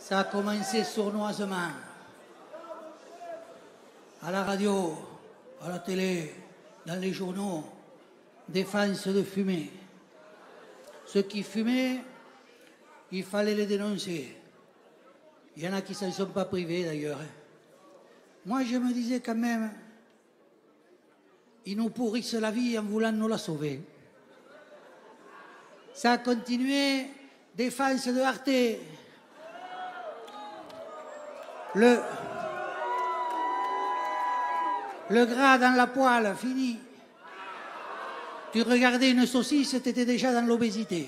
Ça a commencé sournoisement. À la radio, à la télé, dans les journaux, défense de fumer. Ceux qui fumaient, il fallait les dénoncer. Il y en a qui ne s'en sont pas privés d'ailleurs. Moi je me disais quand même, ils nous pourrissent la vie en voulant nous la sauver. Ça a continué, défense de Arte. Le gras dans la poêle, fini. Tu regardais une saucisse, t'étais déjà dans l'obésité.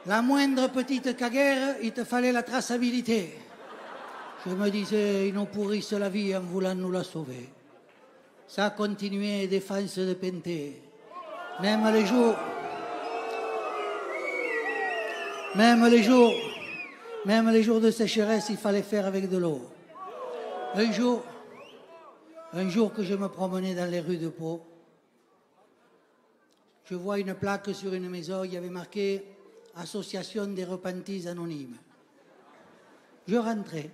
La moindre petite caguère, il te fallait la traçabilité. Je me disais, ils nous pourrissent la vie en voulant nous la sauver. Ça a continué, défense de Penté. Même les jours de sécheresse, il fallait faire avec de l'eau. Un jour que je me promenais dans les rues de Pau, je vois une plaque sur une maison, il y avait marqué « Association des repentis anonymes ». Je rentrais.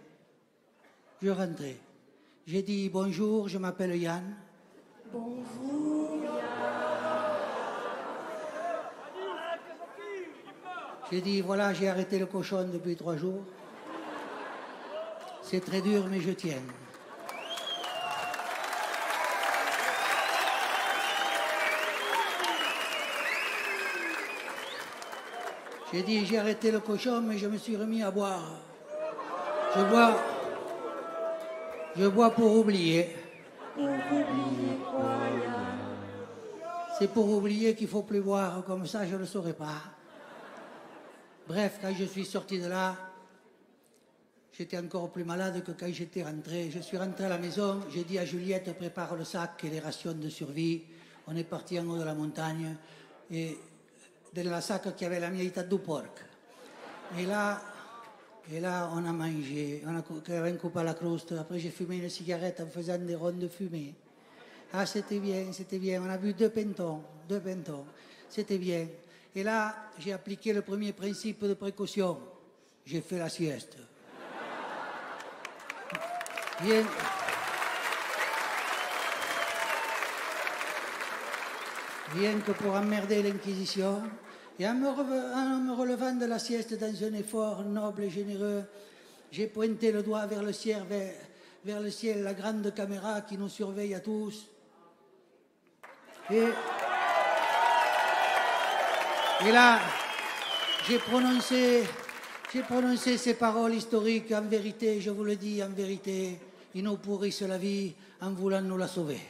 J'ai dit « Bonjour, je m'appelle Yann ». Bonjour, J'ai dit, voilà, j'ai arrêté le cochon depuis 3 jours. C'est très dur, mais je tiens. J'ai dit, j'ai arrêté le cochon, mais je me suis remis à boire. Je bois pour oublier. Pour oublier quoi, Yann? C'est pour oublier qu'il ne faut plus boire, comme ça je ne le saurais pas. Bref, quand je suis sorti de là, j'étais encore plus malade que quand j'étais rentré. Je suis rentré à la maison, j'ai dit à Juliette, prépare le sac et les rations de survie. On est parti en haut de la montagne et dans le sac il y avait la mietta du porc. Et là, on a mangé, on a coupé la croûte. Après, j'ai fumé une cigarette en faisant des rondes de fumée. Ah, c'était bien. On a bu 2 pentons. C'était bien. Et là, j'ai appliqué le premier principe de précaution. J'ai fait la sieste. Rien que pour emmerder l'Inquisition. Et en me relevant de la sieste dans un effort noble et généreux, j'ai pointé le doigt vers le ciel, la grande caméra qui nous surveille à tous. Et là, j'ai prononcé ces paroles historiques. En vérité, je vous le dis, en vérité, ils nous pourrissent la vie en voulant nous la sauver.